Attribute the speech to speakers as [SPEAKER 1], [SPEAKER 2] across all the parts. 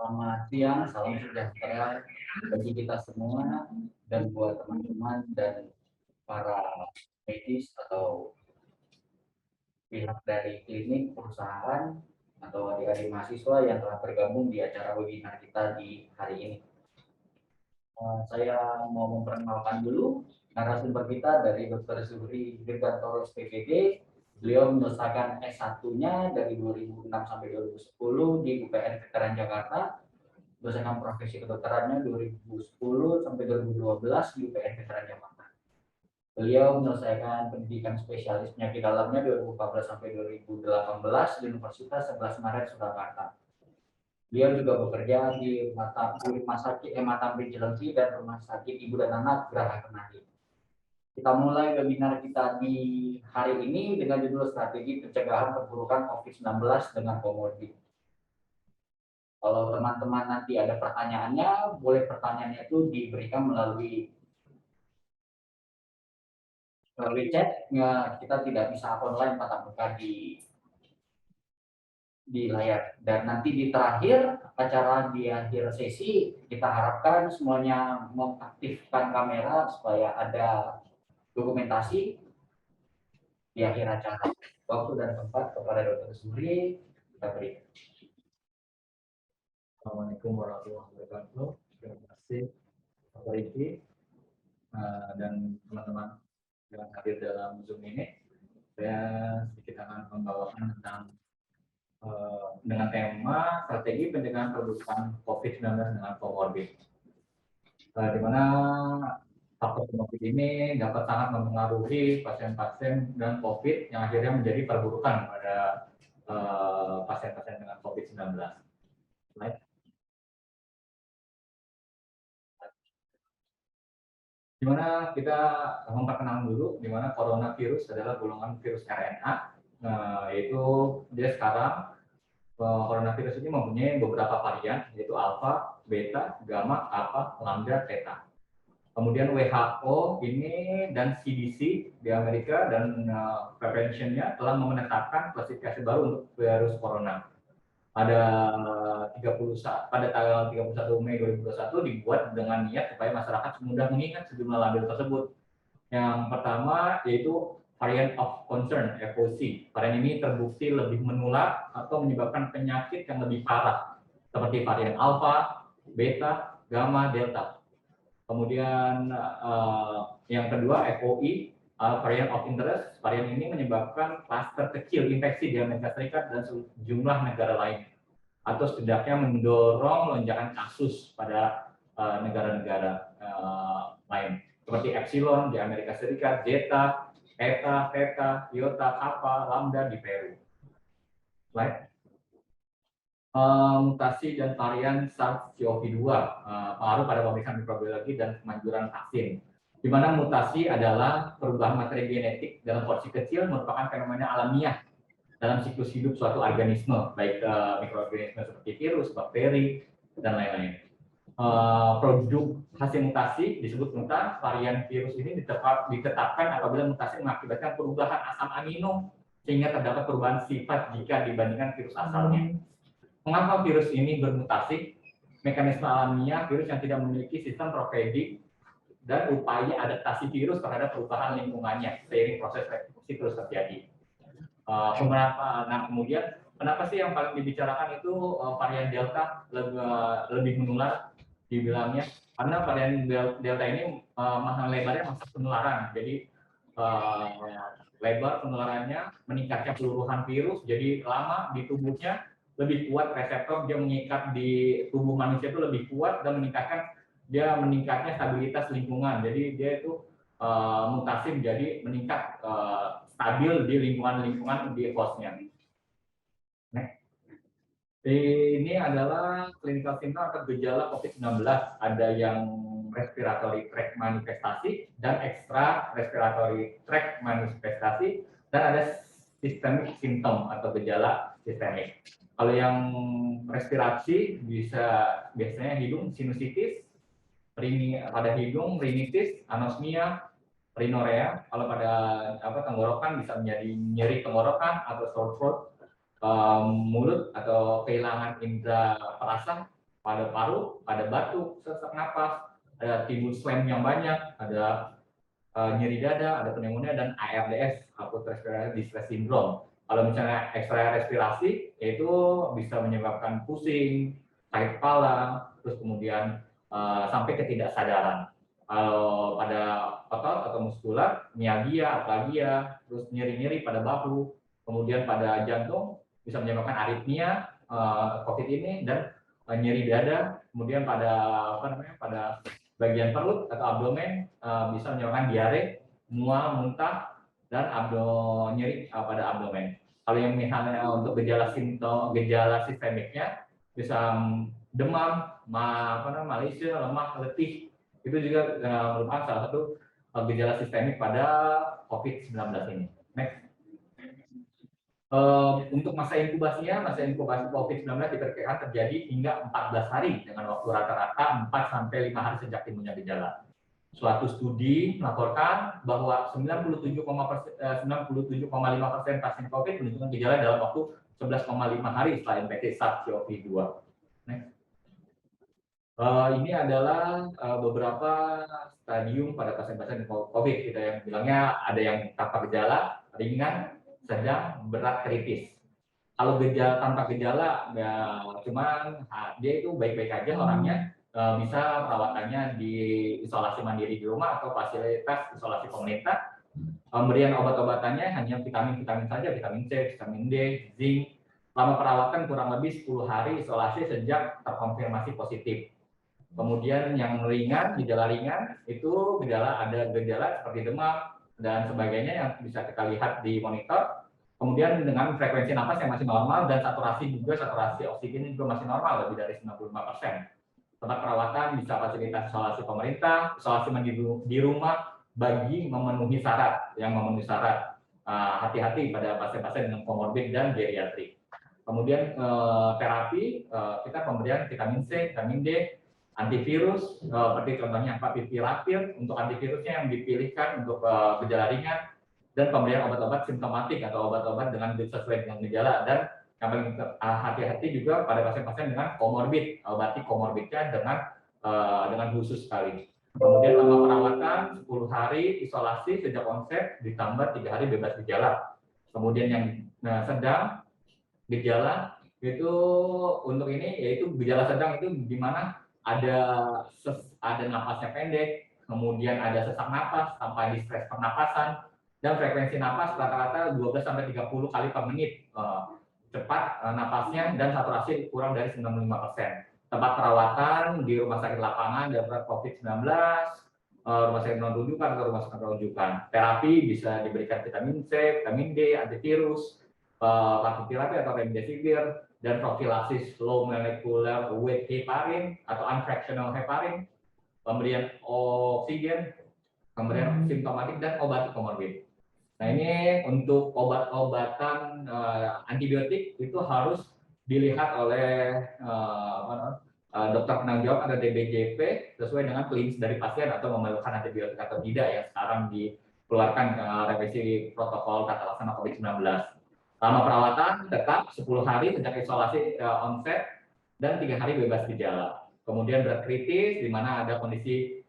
[SPEAKER 1] Selamat siang, salam sejahtera bagi kita semua dan buat teman-teman dan para medis atau pihak dari klinik, perusahaan, atau adik-adik mahasiswa yang telah bergabung di acara webinar kita di hari ini. Saya mau memperkenalkan dulu narasumber kita dari Dr. Zuhri Dirgantoro SPPD. Beliau menyelesaikan S1-nya dari 2006 sampai 2010 di UPN Veteran Jakarta. Dosen profesi kedokterannya 2010 sampai 2012 di UPN Veteran Jakarta. Beliau menyelesaikan pendidikan spesialis penyakit dalamnya 2014 sampai 2018 di Universitas 11 Maret Surakarta. Beliau juga bekerja di Rumah Sakit Hemat Tamrin Cilengsi dan Rumah Sakit Ibu dan Anak Geraha Kenari. Kita mulai webinar kita di hari ini dengan judul Strategi Pencegahan Perburukan COVID-19 dengan Komorbid. Kalau teman-teman nanti ada pertanyaannya, boleh pertanyaannya itu diberikan melalui chat. Kita tidak bisa online tatap muka di layar. Dan nanti di terakhir acara di akhir sesi kita harapkan semuanya mengaktifkan kamera supaya ada dokumentasi di akhir acara. Waktu dan tempat kepada Dr. Zuhri kita berikan.
[SPEAKER 2] Assalamualaikum warahmatullahi wabarakatuh. Terima kasih Pak Riki dan teman-teman yang hadir dalam Zoom ini. Saya sedikit akan membawakan tentang dengan tema strategi pencegahan perburukan COVID-19 dengan komorbid. Di mana faktor komorbid ini dapat sangat mempengaruhi pasien-pasien dengan COVID yang akhirnya menjadi perburukan pada pasien-pasien dengan COVID-19. Dimana kita memperkenalkan dulu dimana coronavirus adalah golongan virus RNA, yaitu dia sekarang coronavirus ini mempunyai beberapa varian, yaitu alpha, beta, gamma, kappa, lambda, theta. Kemudian WHO ini dan CDC di Amerika dan preventionnya telah menetapkan klasifikasi baru untuk virus corona. Pada tanggal 31 Mei 2021 dibuat dengan niat supaya masyarakat mudah mengingat sejumlah label tersebut. Yang pertama yaitu variant of concern (VOC). Varian ini terbukti lebih menular atau menyebabkan penyakit yang lebih parah seperti varian alpha, beta, gamma, delta. Kemudian yang kedua FOI, variant of interest. Varian ini menyebabkan klaster kecil infeksi di Amerika Serikat dan sejumlah negara lain, atau setidaknya mendorong lonjakan kasus pada negara-negara lain seperti Epsilon di Amerika Serikat, Zeta, Eta, Theta, Iota, Kappa, Lambda di Peru. Slide. Mutasi dan varian SARS-CoV-2 pengaruh pada pemeriksaan mikrobiologi dan kemanjuran vaksin. Di mana mutasi adalah perubahan materi genetik dalam porsi kecil merupakan fenomena alamiah dalam siklus hidup suatu organisme, baik mikroorganisme seperti virus, bakteri, dan lain-lain. Produk hasil mutasi disebut mutan. Varian virus ini ditetapkan apabila mutasi mengakibatkan perubahan asam amino sehingga terdapat perubahan sifat jika dibandingkan virus asalnya. Mengapa virus ini bermutasi? Mekanisme alamiah virus yang tidak memiliki sistem profidik dan upaya adaptasi virus terhadap perubahan lingkungannya seiring proses reproduksi terus terjadi. Kemudian kenapa sih yang paling dibicarakan itu varian delta lebih menular dibilangnya? Karena varian delta ini lebarnya masih penularan, jadi lebar penularannya, meningkatnya peluruhan virus, jadi lama di tubuhnya, lebih kuat reseptor, dia mengikat di tubuh manusia itu lebih kuat dan meningkatnya stabilitas lingkungan. Jadi dia itu mutasi menjadi meningkat stabil di lingkungan di hostnya. Ini adalah clinical symptom atau gejala COVID-19. Ada yang respiratory tract manifestasi dan extra respiratory tract manifestasi, dan ada systemic symptom atau gejala sistemik. Kalau yang respirasi biasanya hidung sinusitis, pada hidung rinitis, anosmia, rhinorea. Kalau pada tenggorokan bisa menjadi nyeri tenggorokan atau sore throat, mulut atau kehilangan indera perasa. pada paru, pada batuk, sesak napas, ada timbul swam yang banyak, ada nyeri dada, ada pneumonia, dan ARDS, akut respiratory distress syndrome. Kalau misalnya ekstra respirasi, itu bisa menyebabkan pusing, sakit kepala, terus kemudian sampai ketidaksadaran. Kalau pada otot atau muskular, mialgia, aplagia, terus nyeri-nyeri pada bahu, kemudian pada jantung bisa menyebabkan aritmia, COVID ini, dan nyeri dada, kemudian pada pada bagian perut atau abdomen bisa menyebabkan diare, mual, muntah, dan nyeri pada abdomen. Kalau yang misalnya untuk gejala sistemiknya bisa demam, malaise, lemah, letih, itu juga merupakan salah satu gejala sistemik pada COVID-19 ini. Next. Untuk masa inkubasi COVID-19 diperkirakan terjadi hingga 14 hari dengan waktu rata-rata 4-5 hari sejak timbulnya gejala. Suatu studi melaporkan bahwa 97,5% pasien COVID menunjukkan gejala dalam waktu 11,5 hari setelah infeksi SARS-CoV-2. Ini adalah beberapa stadium pada pasien-pasien COVID. Kita yang bilangnya ada yang tanpa gejala, ringan, sedang, berat, kritis. Kalau gejala tanpa gejala, ya cuman dia itu baik-baik aja orangnya, bisa perawatannya di isolasi mandiri di rumah atau fasilitas isolasi pemerintah. Pemberian obat-obatannya hanya vitamin-vitamin saja, vitamin C, vitamin D, zinc. Selama perawatan kurang lebih 10 hari isolasi sejak terkonfirmasi positif. Kemudian yang ringan, gejala ringan, itu ada gejala seperti demam dan sebagainya yang bisa kita lihat di monitor. Kemudian dengan frekuensi nafas yang masih normal dan saturasi oksigen juga masih normal, lebih dari 95%. Tempat perawatan bisa fasilitas isolasi pemerintah, isolasi di rumah bagi memenuhi syarat. Hati-hati pada pasien-pasien dengan komorbid dan geriatrik. Kemudian terapi, kita pemberian vitamin C, vitamin D, antivirus, seperti contohnya favipiravir untuk antivirusnya yang dipilihkan untuk gejala ringan, dan pemberian obat-obat simptomatik atau obat-obat sesuai dengan gejala, dan yang paling hati-hati juga pada pasien-pasien dengan komorbid, obati komorbidnya dengan khusus sekali. Kemudian selama perawatan 10 hari isolasi sejak onset ditambah 3 hari bebas gejala. Kemudian yang sedang gejala itu untuk ini yaitu gejala sedang itu di mana ada nafasnya pendek, kemudian ada sesak napas tanpa distres pernapasan, dan frekuensi napas rata-rata 12-30 kali per menit. Cepat napasnya dan saturasi kurang dari 95%. Tempat perawatan di rumah sakit lapangan darurat COVID-19, rumah sakit non rujukan atau rumah sakit rujukan. Terapi bisa diberikan vitamin C, vitamin D, antivirus, favipiravir atau remdesivir, dan profilaksis low molecular weight heparin atau unfractional heparin, pemberian oksigen, pemberian simptomatik, dan obat komorbid. Nah, ini untuk obat-obatan antibiotik itu harus dilihat oleh dokter penanggung jawab atau DBJP sesuai dengan klinis dari pasien atau memerlukan antibiotik atau tidak yang sekarang dikeluarkan revisi protokol tata laksana COVID-19. Selama perawatan tetap 10 hari sejak isolasi onset dan 3 hari bebas gejala. Kemudian berat kritis di mana ada kondisi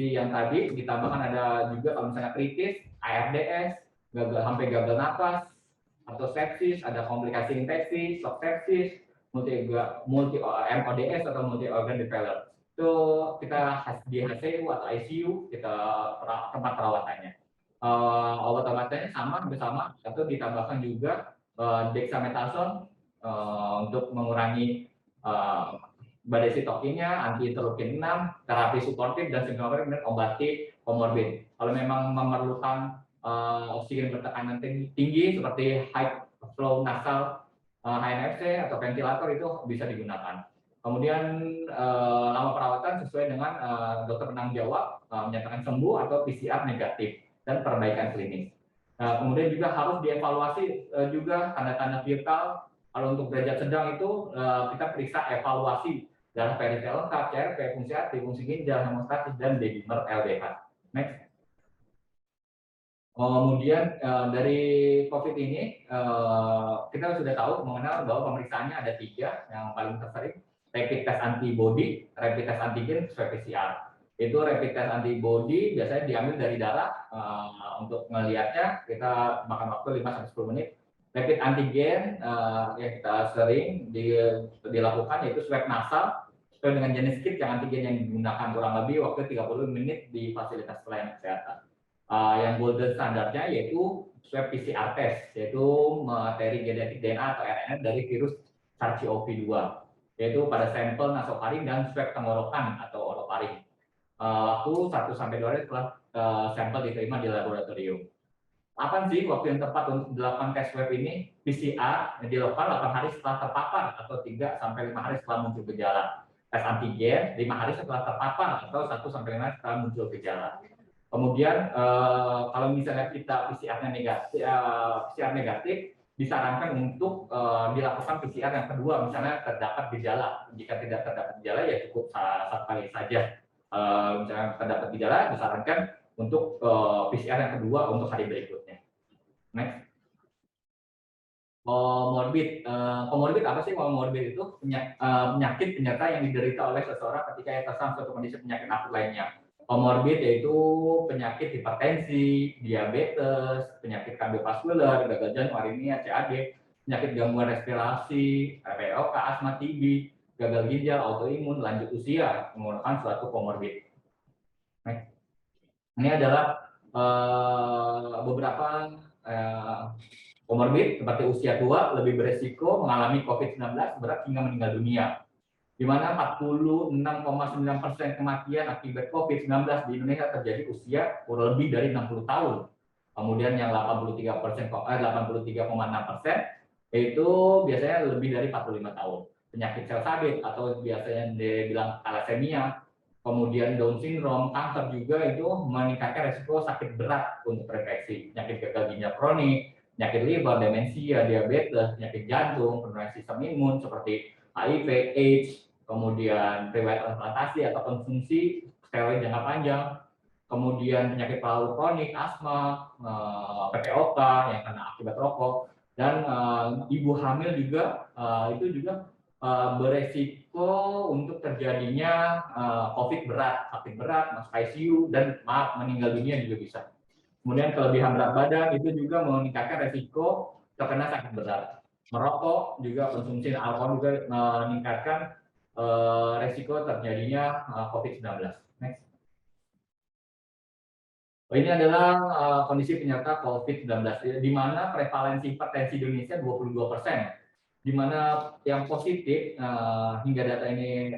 [SPEAKER 2] yang tadi ditambahkan ada juga kalau misalnya kritis, ARDS, sampai gagal napas atau sepsis, ada komplikasi infeksi, shock sepsis, multi MODS atau multi organ failure. Itu kita di HCU atau ICU kita tempat perawatannya. Obat-obatannya sama atau ditambahkan juga dexamethasone untuk mengurangi badai sitokinnya, anti interleukin 6, terapi suportif dan simptomatik, dan obati komorbid. Kalau memang memerlukan oksigen bertekanan tinggi seperti high flow nasal HNFC atau ventilator itu bisa digunakan. Kemudian lama perawatan sesuai dengan dokter penanggung jawab menyatakan sembuh atau PCR negatif dan perbaikan klinis. Kemudian juga harus dievaluasi juga tanda-tanda vital. Kalau untuk derajat sedang itu kita periksa evaluasi darah periksa lengkap, CRP, fungsi hati, fungsi ginjal, hemostasis, dan dedimer LDH. Next. Kemudian dari COVID ini kita sudah tahu mengenal bahwa pemeriksaannya ada 3 yang paling tersering. rapid test antibody, rapid test antigen, swab PCR. Itu rapid test antibody biasanya diambil dari darah. Untuk melihatnya kita makan waktu 5-10 menit. Rapid antigen yang kita sering dilakukan yaitu swab nasal sesuai dengan jenis kit yang antigen yang digunakan, kurang lebih waktu 30 menit di fasilitas pelayanan kesehatan. Yang golden standarnya yaitu swab PCR test, yaitu materi genetik DNA atau RNA dari virus SARS-CoV-2, yaitu pada sampel nasofaring dan swab tenggorokan atau orofaring. Waktu 1-2 hari setelah sampel diterima di laboratorium. Apa sih waktu yang tepat untuk dilakukan tes swab ini? PCR dilakukan 8 hari setelah terpapar atau 3-5 hari setelah muncul gejala. Tes antigen 5 hari setelah terpapar atau 1-5 hari setelah muncul gejala. Kemudian kalau misalnya kita PCR negatif, disarankan untuk dilakukan PCR yang kedua, misalnya terdapat gejala. Jika tidak terdapat gejala ya cukup 1 kali saja. Misalnya terdapat gejala, disarankan untuk PCR yang kedua untuk hari berikutnya. Next. Komorbid apa sih? Komorbid itu penyakit penyerta yang diderita oleh seseorang ketika ia terserang suatu kondisi penyakit akut lainnya. Komorbid yaitu penyakit hipertensi, diabetes, penyakit kardiovaskular, gagal jantung, aritmia, CAD, penyakit gangguan respirasi, PPOK, asma, TB, gagal ginjal, autoimun, lanjut usia merupakan suatu komorbid. Ini adalah beberapa komorbid seperti usia tua lebih beresiko mengalami COVID-19 berat hingga meninggal dunia, di mana 46,9% kematian akibat COVID-19 di Indonesia terjadi usia kurang lebih dari 60 tahun. Kemudian yang 83,6% itu biasanya lebih dari 45 tahun. Penyakit sel sabit atau biasanya dibilang thalassemia, kemudian Down syndrome, kanker juga itu meningkatkan resiko sakit berat untuk terinfeksi. Penyakit gagal ginjal kronik, penyakit liver, demensia, diabetes, penyakit jantung, penurunan sistem imun seperti HIV, AIDS, kemudian riwayat transplantasi atau konsumsi steroid jangka panjang, kemudian penyakit paru kronik, asma, PPOK yang kena akibat rokok, dan ibu hamil juga itu juga beresiko untuk terjadinya COVID berat, sakit berat, masuk ICU, dan meninggal dunia juga bisa. Kemudian kelebihan berat badan itu juga meningkatkan resiko terkena sakit berat. Merokok juga, konsumsi alkohol juga meningkatkan resiko terjadinya COVID-19. Next. Ini adalah kondisi penyerta COVID-19, di mana prevalensi hipertensi di Indonesia 22%. Di mana yang positif hingga data ini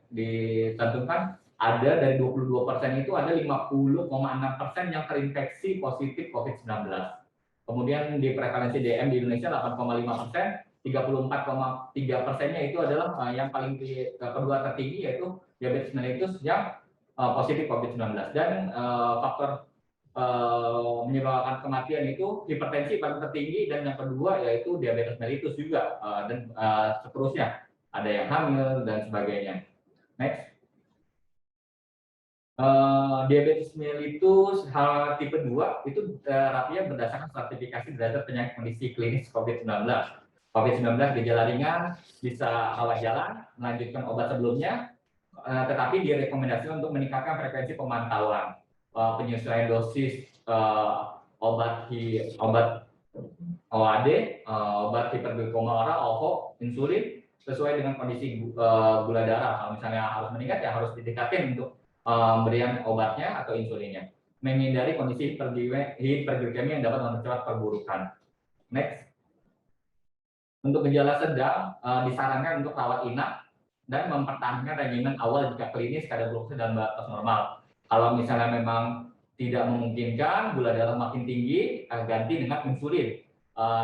[SPEAKER 2] ditentukan ada dari 22% itu ada 50,6% yang terinfeksi positif COVID-19. Kemudian di prevalensi DM di Indonesia 8,5%, 34,3%-nya itu adalah yang paling kedua tertinggi yaitu diabetes mellitus yang positif COVID-19, dan faktor menyebabkan kematian itu hipertensi paling tertinggi, dan yang kedua yaitu diabetes mellitus juga, dan seterusnya ada yang hamil dan sebagainya. Next. Diabetes mellitus tipe 2 itu terapinya berdasarkan stratifikasi derajat penyakit kondisi klinis COVID-19. COVID-19 gejala ringan, bisa rawat jalan, melanjutkan obat sebelumnya, tetapi direkomendasikan untuk meningkatkan frekuensi pemantauan, penyesuaian dosis obat OAD, obat hiperglikemia oral, OVO, insulin sesuai dengan kondisi gula darah. Kalau misalnya harus meningkat ya harus ditingkatin untuk pemberian obatnya atau insulinnya. Menghindari kondisi hiperglikemia yang dapat mempercepat perburukan. Next. Untuk gejala sedang disarankan untuk rawat inap dan mempertahankan regimen awal jika klinis kadar glukose dalam batas normal. Kalau misalnya memang tidak memungkinkan, gula darah makin tinggi, ganti dengan insulin.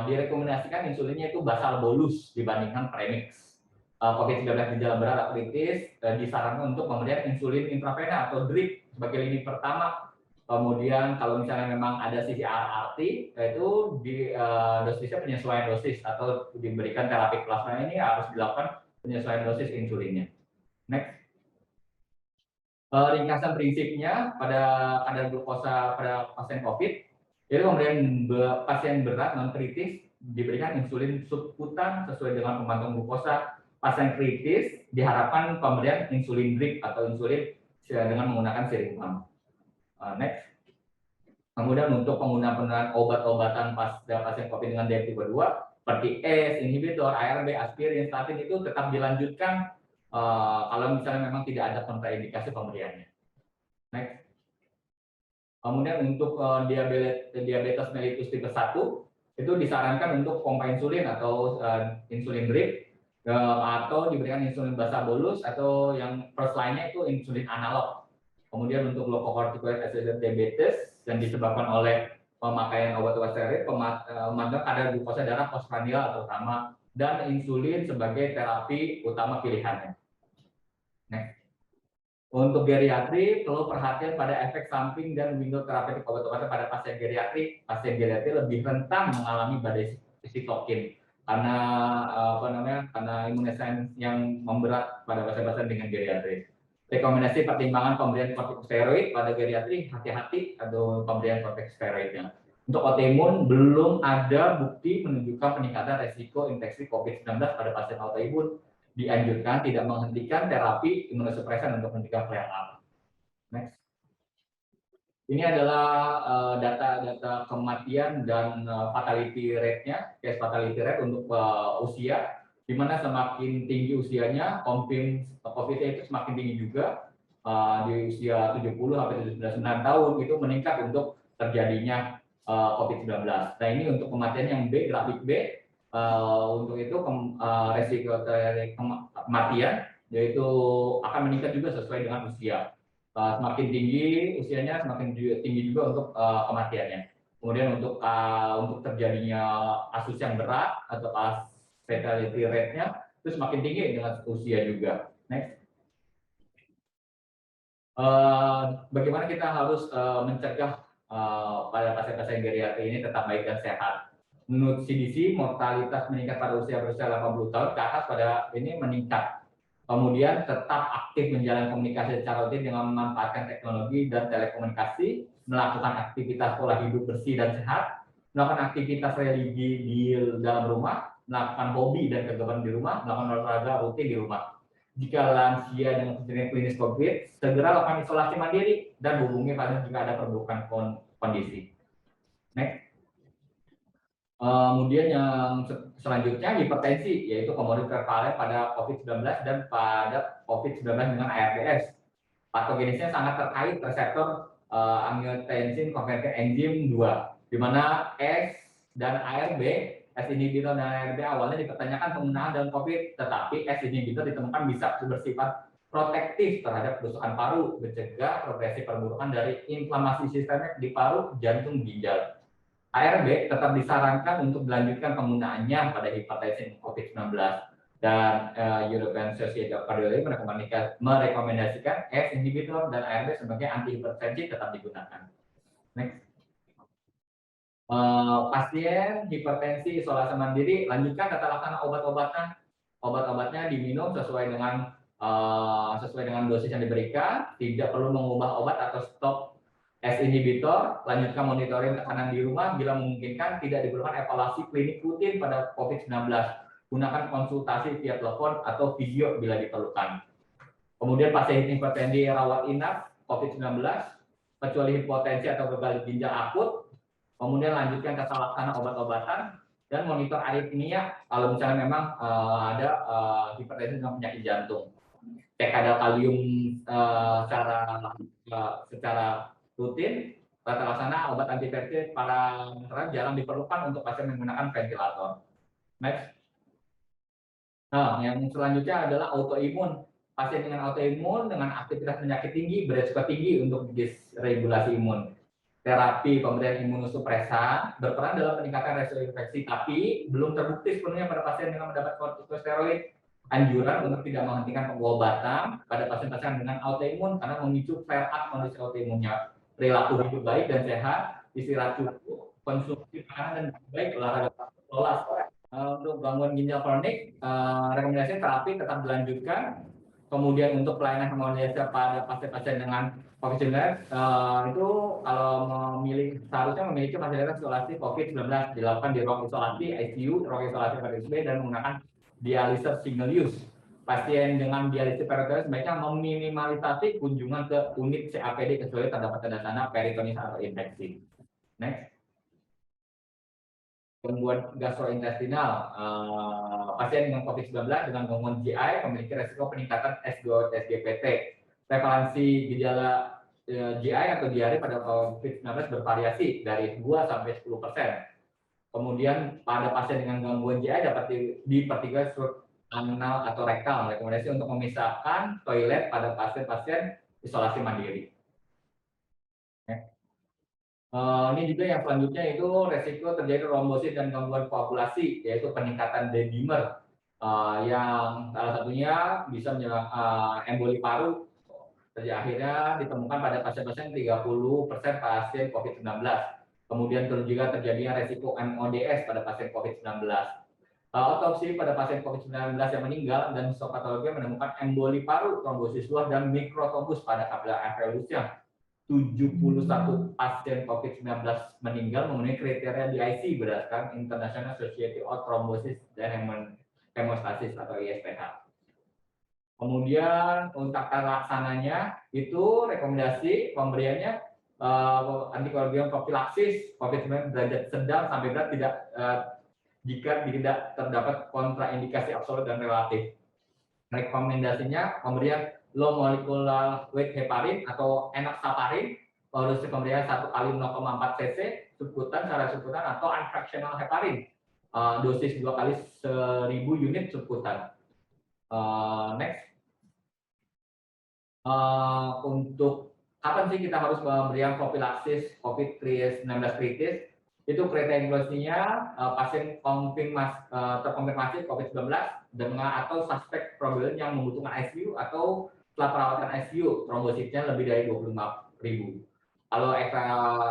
[SPEAKER 2] Direkomendasikan insulinnya itu basal bolus dibandingkan premix. COVID-19 gejala berat atau kritis disarankan untuk pemberian insulin intravena atau drip sebagai lini pertama. Kemudian kalau misalnya memang ada CCR-RT, yaitu di dosisnya penyesuaian dosis atau diberikan terapi plasma, ini harus dilakukan penyesuaian dosis insulinnya. Next. Ringkasan prinsipnya pada kadar glukosa pada pasien COVID, jadi pemberian pasien berat non kritis diberikan insulin subkutan sesuai dengan pemantauan glukosa pasien kritis diharapkan pemberian insulin drip atau insulin dengan menggunakan syringe pump. Next. Kemudian untuk penggunaan obat-obatan pada pasien COVID dengan diabetes tipe 2 seperti ACE, inhibitor, ARB, aspirin, statin itu tetap dilanjutkan kalau misalnya memang tidak ada kontraindikasi pemberiannya. Next. Kemudian untuk diabetes mellitus tipe 1 itu disarankan untuk pompa insulin atau insulin drip atau diberikan insulin basal bolus atau yang first line-nya itu insulin analog. Kemudian untuk glucocorticoid associated diabetes yang disebabkan oleh pemakaian obat-obat steroid, pemantauan kadar glukosa darah postprandial terutama, dan insulin sebagai terapi utama pilihannya. Next. Untuk geriatri, perlu perhatian pada efek samping dan window terapeutik obat-obatan pada pasien geriatri. Pasien geriatri lebih rentan mengalami badai sitokin karena karena imunisasi yang memberat pada pasien-pasien dengan geriatri. Rekomendasi pertimbangan pemberian kortikosteroid pada geriatri, hati-hati atau pemberian kortikosteroidnya. Untuk autoimun, belum ada bukti menunjukkan peningkatan resiko infeksi COVID-19 pada pasien autoimun. Dianjurkan tidak menghentikan terapi imunosupresan untuk mencegah flare up. Next. Ini adalah data-data kematian dan fatality rate-nya, case fatality rate untuk usia, di mana semakin tinggi usianya, COVID-nya itu semakin tinggi juga, di usia 70 sampai 79 tahun itu meningkat untuk terjadinya COVID-19. Nah ini untuk kematian yang B, grafik B, untuk itu resiko kematian yaitu akan meningkat juga sesuai dengan usia. Semakin tinggi usianya, semakin tinggi juga untuk kematiannya. Kemudian untuk terjadinya kasus yang berat atau fatality rate-nya itu semakin tinggi dengan usia juga. Next. Bagaimana kita harus mencegah pada pasien-pasien geriatri ini tetap baik dan sehat? Menurut CDC, mortalitas meningkat pada usia berusia 80 tahun ke atas pada ini meningkat. Kemudian tetap aktif menjalin komunikasi secara rutin dengan memanfaatkan teknologi dan telekomunikasi, melakukan aktivitas pola hidup bersih dan sehat, melakukan aktivitas religi di dalam rumah, melakukan hobi dan kegiatan di rumah, melakukan olahraga rutin di rumah. Jika lansia dengan gejala klinis COVID, segera lakukan isolasi mandiri dan hubungi pasien jika ada perburukan kondisi. Next. Kemudian yang selanjutnya hipertensi, yaitu komorbid prevalen pada COVID-19 dan pada COVID-19 dengan ARDS. Patogenisnya sangat terkait reseptor angiotensin converting enzim 2, di mana S dan ARB, S inhibitor dan ARB awalnya dipertanyakan penggunaan dalam COVID, tetapi S inhibitor ditemukan bisa bersifat protektif terhadap kerusakan paru, mencegah progresi perburukan dari inflamasi sistemik di paru, jantung, ginjal. ARB tetap disarankan untuk dilanjutkan penggunaannya pada hipertensi COVID-19 dan European Society of Cardiology merekomendasikan S inhibitor dan ARB sebagai antihipertensi tetap digunakan. Next. Pasien hipertensi isolasi mandiri, lanjutkan tata laksana obat-obatan. Obat-obatnya diminum sesuai dengan dosis yang diberikan, tidak perlu mengubah obat atau stop S inhibitor, lanjutkan monitoring tekanan di rumah, bila memungkinkan tidak diperlukan evaluasi klinik rutin pada COVID-19. Gunakan konsultasi via telepon atau video bila diperlukan. Kemudian pasien hipertensi rawat inap COVID-19, kecuali hipotensi atau gagal ginjal akut. Kemudian lanjutkan tata laksana obat-obatan dan monitor aritmia kalau misalnya memang ada hipertensi dengan penyakit jantung. Cek kadar kalium secara rutin, tata laksana obat antihipertensi para jarang diperlukan untuk pasien menggunakan ventilator. Next. Nah, yang selanjutnya adalah autoimun. Pasien dengan autoimun dengan aktivitas penyakit tinggi beresiko tinggi untuk dysregulasi imun. Terapi pemberian imunosupresan berperan dalam peningkatan resiko infeksi, tapi belum terbukti sepenuhnya pada pasien dengan mendapat kortikosteroid. Anjuran untuk tidak menghentikan pengobatan pada pasien-pasien dengan autoimun karena memicu flare up kondisi autoimunnya. Perilaku hidup baik dan sehat, istirahat cukup, konsumsi makanan dan baik, olahraga pola. Untuk gangguan ginjal kronik, rekomendasi terapi tetap dilanjutkan. Kemudian untuk pelayanan hemodialisis pada pasien-pasien dengan COVID-19 itu kalau seharusnya memiliki fasilitas isolasi COVID-19 dilakukan di ruang isolasi ICU, ruang isolasi RSB dan menggunakan dialiser single use. pasien dengan dialisis peritoneal sebaiknya meminimalisasi kunjungan ke unit CAPD kecuali terdapat tanda-tanda peritonitis atau infeksi. Next. Gangguan gastrointestinal, pasien dengan COVID-19 dengan gangguan GI memiliki resiko peningkatan SGO-SGPT. Prevalensi gejala GI atau diare pada COVID-19 bervariasi dari 2 sampai 10%. Kemudian pada pasien dengan gangguan GI dapat dipertiga struk anal atau rektal. Rekomendasi untuk memisahkan toilet pada pasien-pasien isolasi mandiri. Ini juga yang selanjutnya itu resiko terjadi trombosis dan gangguan koagulasi, yaitu peningkatan D-dimer, yang salah satunya bisa menyerang emboli paru. Akhirnya ditemukan pada pasien-pasien 30% pasien COVID-19. Kemudian juga terjadinya resiko MODS pada pasien COVID-19. Otopsi pada pasien COVID-19 yang meninggal dan histopatologi menemukan emboli paru, trombosis luar, dan mikrotrombus pada kapiler arteriolus. 71 pasien COVID-19 meninggal memenuhi kriteria DIC berdasarkan International Society of Thrombosis dan Hemostasis atau ISPH. Kemudian untuk tata laksananya itu rekomendasi pemberiannya antikoagulan profilaksis COVID-19 derajat sedang sampai berat jika tidak terdapat kontraindikasi absolut dan relatif. Rekomendasinya pemberian low molecular weight heparin atau enoxaparin, dosis pemberian 1 kali 0,4 cc subkutan secara subkutan atau unfractional heparin, dosis 2 kali 1000 unit subkutan. Next. Untuk kapan sih kita harus memberikan profilaksis COVID-19 kritis? Itu kriteria inklusinya pasien terkonfirmasi COVID-19 dengan atau suspek probable yang membutuhkan ICU atau setelah perawatan ICU trombositnya lebih dari 25.000. Kalau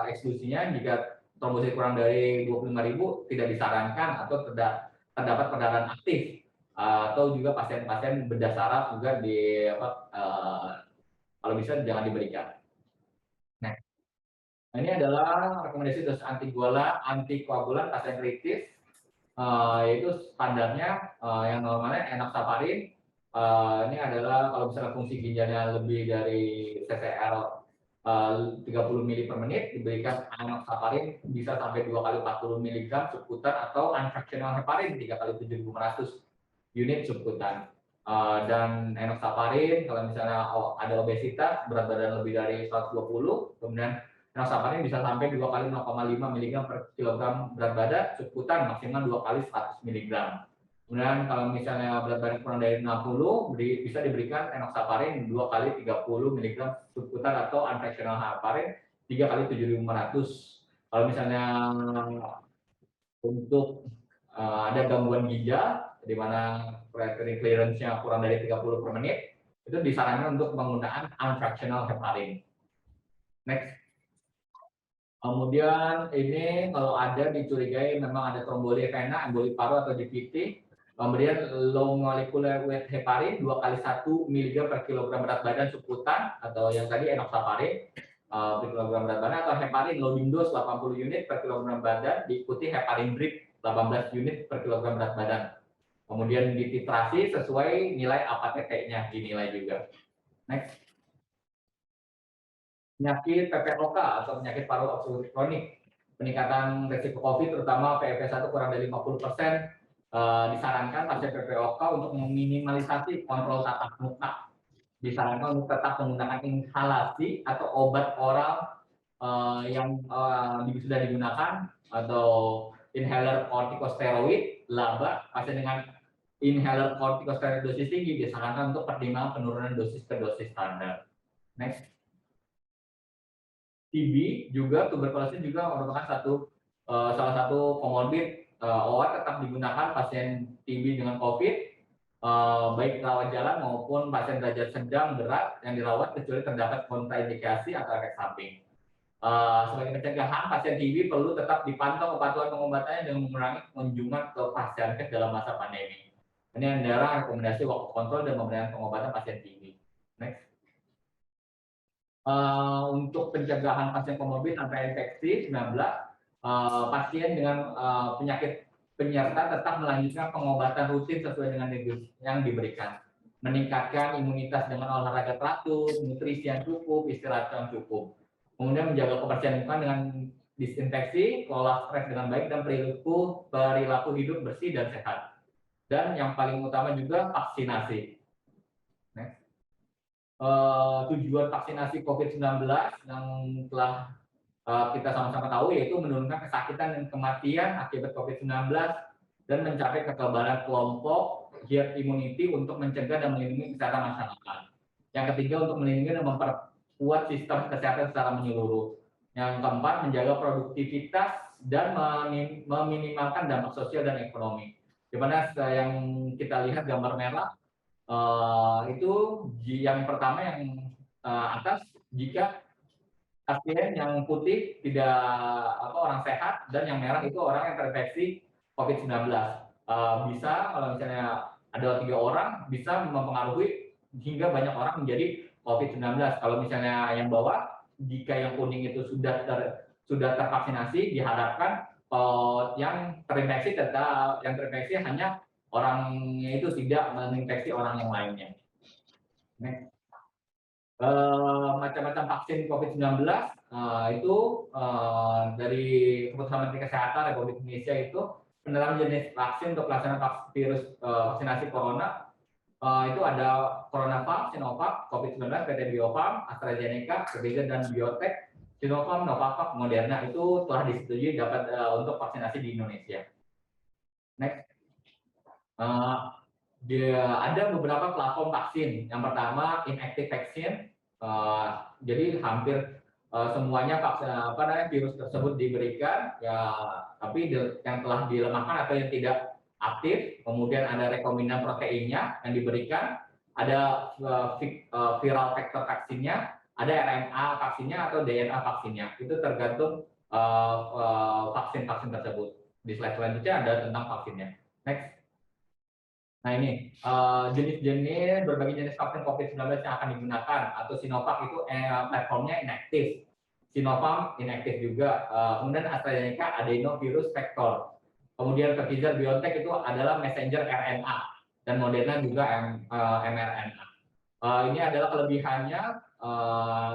[SPEAKER 2] eksklusinya jika trombosit kurang dari 25.000 tidak disarankan atau terdapat perdarahan aktif atau juga pasien-pasien bedah saraf juga kalau bisa jangan diberikan. Nah, ini adalah rekomendasi dosis antikoagulan pasien kritis, yaitu standarnya yang normalnya enoxaparin. Ini adalah kalau misalnya fungsi ginjalnya lebih dari CCR 30 ml per menit diberikan enoxaparin bisa sampai 2 kali 40 mg subkutan atau unfractional heparin 3 kali 7.500 unit subkutan. Dan enoxaparin kalau misalnya ada obesitas berat badan lebih dari 120, kemudian enoxaparin bisa sampai 2 kali 0,5 mg per kilogram berat badan subkutan maksimal 2 kali 100 mg. Kemudian kalau misalnya berat badan kurang dari 60 bisa diberikan enoxaparin 2 kali 30 mg subkutan atau unfractional heparin 3 kali 7.500. Kalau misalnya untuk ada gangguan ginjal di mana creatinine clearance-nya kurang dari 30 per menit, itu disarankan untuk penggunaan unfractional heparin. Next. Kemudian ini kalau ada dicurigai memang ada tromboli vena, emboli paru atau DVT, pemberian low molecular weight heparin 2 kali 1 mg per kilogram berat badan subkutan atau yang tadi enoxaparin per kilogram berat badan atau heparin loading dose 80 unit per kilogram badan diikuti heparin drip 18 unit per kilogram berat badan. Kemudian dititrasi sesuai nilai APTT-nya dinilai juga. Next. Penyakit PPOK atau penyakit paru obstruktif kronik. Peningkatan risiko COVID terutama PFP1 kurang dari 50%. Disarankan pasien PPOK untuk meminimalisasi kontrol tatap muka. Disarankan untuk tetap menggunakan inhalasi atau obat oral yang sudah digunakan atau inhaler kortikosteroid, LABA. Pasien dengan inhaler kortikosteroid dosis tinggi disarankan untuk pertimbangan penurunan dosis ke dosis standar. Next. TB juga tuberkulosis juga merupakan salah satu komorbid. Obat tetap digunakan pasien TB dengan COVID, baik rawat jalan maupun pasien derajat sedang berat yang dirawat kecuali terdapat kontraindikasi atau efek samping. Sebagai pencegahan, pasien TB perlu tetap dipantau kepatuhan pengobatannya dengan mengurangi kunjungan ke pasienkes dalam masa pandemi. Ini adalah rekomendasi waktu kontrol dan pemberian pengobatan pasien TB. Next. Untuk pencegahan pasien komorbid sampai infeksi 19, pasien dengan penyakit penyerta tetap melanjutkan pengobatan rutin sesuai dengan yang diberikan. meningkatkan imunitas dengan olahraga teratur, nutrisi yang cukup, istirahat yang cukup. Kemudian menjaga kebersihan lingkungan dengan disinfeksi, kelola stres dengan baik, dan perilaku hidup bersih dan sehat. Dan yang paling utama juga vaksinasi. Next. Tujuan vaksinasi COVID-19 yang telah kita sama-sama tahu yaitu menurunkan kesakitan dan kematian akibat COVID-19 dan mencapai kekebalan kelompok herd immunity untuk mencegah dan melindungi kesehatan masyarakat. Yang ketiga, untuk melindungi dan memperkuat sistem kesehatan secara menyeluruh. Yang keempat, menjaga produktivitas dan meminimalkan dampak sosial dan ekonomi. Di mana yang kita lihat gambar merah itu yang pertama yang atas, jika pasien yang putih tidak orang sehat, dan yang merah itu orang yang terinfeksi COVID-19. Bisa kalau misalnya ada 3 orang bisa mempengaruhi hingga banyak orang menjadi COVID-19. Kalau misalnya yang bawah, jika yang kuning itu sudah tervaksinasi, diharapkan yang terinfeksi hanya orangnya itu tidak menginfeksi orang yang lainnya. Next. Macam-macam vaksin COVID-19 itu dari Keputusan Menteri Kesehatan Republik Indonesia itu penentuan jenis vaksin untuk pelaksanaan vaksinasi corona itu ada CoronaVac, Sinovac, COVID-19, PT Bio Farma, AstraZeneca, Pfizer dan Biotech, Sinopharm, Novavax, Moderna itu telah disetujui dapat untuk vaksinasi di Indonesia. Next. Ada beberapa platform vaksin. Yang pertama inactive vaccine. Jadi hampir semuanya virus tersebut diberikan, tapi yang telah dilemahkan atau yang tidak aktif. Kemudian ada rekombinan proteinnya yang diberikan, ada viral vector vaksinnya, ada RNA vaksinnya atau DNA vaksinnya. Itu tergantung vaksin-vaksin tersebut. Di slide selanjutnya ada tentang vaksinnya. Next. Nah ini jenis-jenis berbagai jenis vaksin COVID-19 yang akan digunakan. Atau Sinovac itu platformnya inaktif, Sinopharm inaktif juga. Kemudian AstraZeneca adenovirus vector. Kemudian Pfizer BioNTech itu adalah messenger RNA, dan Moderna juga mRNA. Ini adalah kelebihannya.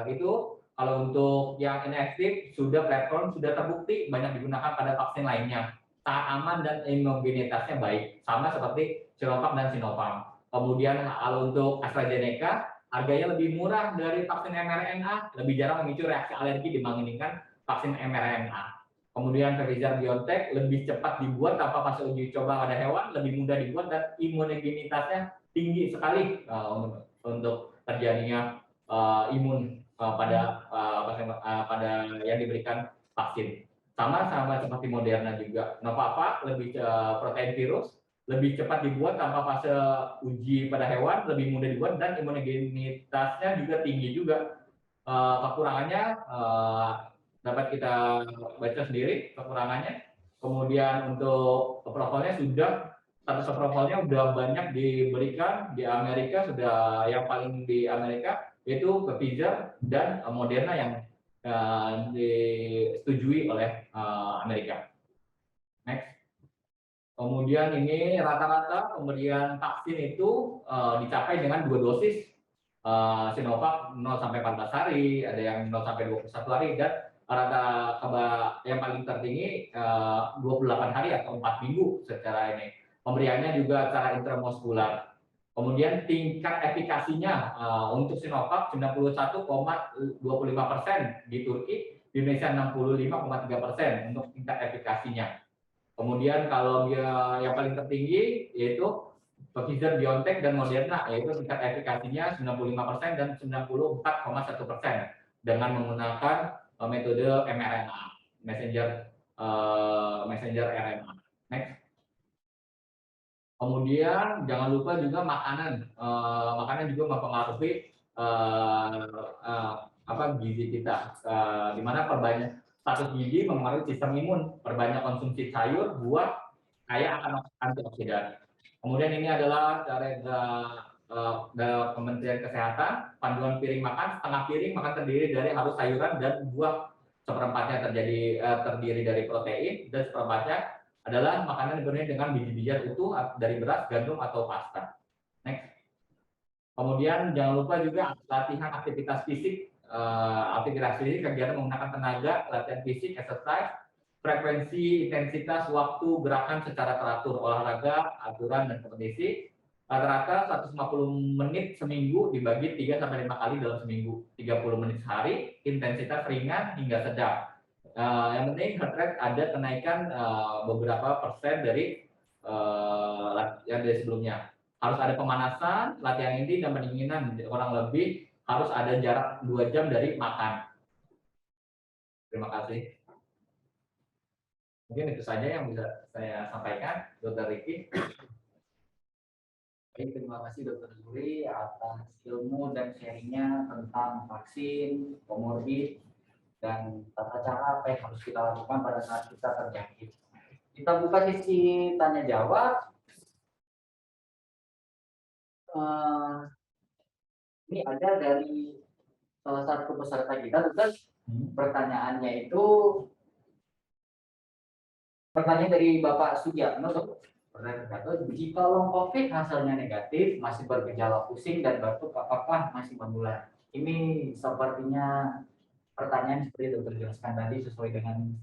[SPEAKER 2] Itu kalau untuk yang inaktif platform sudah terbukti banyak digunakan pada vaksin lainnya, sangat aman dan imunogenitasnya baik, sama seperti Sinovac dan Sinopharm. Kemudian kalau untuk AstraZeneca, harganya lebih murah dari vaksin mRNA, lebih jarang memicu reaksi alergi dibandingkan vaksin mRNA. Kemudian Pfizer BioNTech lebih cepat dibuat tanpa fase uji coba pada hewan, lebih mudah dibuat, dan imunogenitasnya tinggi sekali untuk terjadinya imun pada yang diberikan vaksin. Sama seperti Moderna juga. Novavax lebih protein virus, lebih cepat dibuat tanpa fase uji pada hewan, lebih mudah dibuat, dan imunogenitasnya juga tinggi juga. Kekurangannya dapat kita baca sendiri kekurangannya. Kemudian untuk approvalnya status approvalnya sudah banyak diberikan di Amerika, sudah yang paling di Amerika yaitu Pfizer dan Moderna yang disetujui oleh Amerika. Next. Kemudian ini rata-rata pemberian vaksin itu dicapai dengan 2 dosis. Sinovac 0 sampai 14 hari, ada yang 0 sampai 21 hari, dan rata yang paling tertinggi 28 hari atau 4 minggu secara ini. Pemberiannya juga secara intramuskular. Kemudian tingkat efikasinya untuk Sinovac 91,25% di Turki, di Indonesia 65,3% untuk tingkat efikasinya. Kemudian kalau yang paling tertinggi yaitu Pfizer, BioNTech, dan Moderna, yaitu tingkat efikasinya 95% dan 94,1% dengan menggunakan metode mRNA, messenger RNA. Next. Kemudian jangan lupa juga makanan juga mempengaruhi gizi kita, di mana status gizi mempengaruhi sistem imun. Perbanyak konsumsi sayur, buah, kaya akan antioksidan. Kemudian ini adalah dari Kementerian Kesehatan, panduan piring makan, setengah piring makan terdiri dari harus sayuran dan buah, seperempatnya terdiri dari protein, dan seperempatnya adalah makanan dipenuhi dengan biji-bijian utuh dari beras, gandum, atau pasta. Next. Kemudian jangan lupa juga latihan aktivitas fisik, kegiatan menggunakan tenaga, latihan fisik, exercise, frekuensi, intensitas, waktu, gerakan secara teratur, olahraga, aturan, dan kompetisi. Rata-rata 150 menit seminggu dibagi 3-5 kali dalam seminggu, 30 menit sehari, intensitas ringan hingga sedang. Yang penting heart rate ada kenaikan beberapa persen dari yang dari sebelumnya. Harus ada pemanasan, latihan inti, dan pendinginan. Kurang lebih harus ada jarak 2 jam dari makan. Terima kasih. Mungkin itu saja yang bisa saya sampaikan, Dr. Riki.
[SPEAKER 1] Baik, terima kasih Dr. Zuri atas ilmu dan sharingnya tentang vaksin, komorbid, dan tata cara apa yang harus kita lakukan pada saat kita terjangkit. Kita buka sesi tanya jawab. Ini ada dari salah satu peserta kita, Dokter. Pertanyaannya itu pertanyaan dari Bapak Sugiatno, jika long COVID hasilnya negatif, masih bergejala pusing dan batuk, apakah masih menular? Ini sepertinya pertanyaan seperti dokter jelaskan tadi sesuai dengan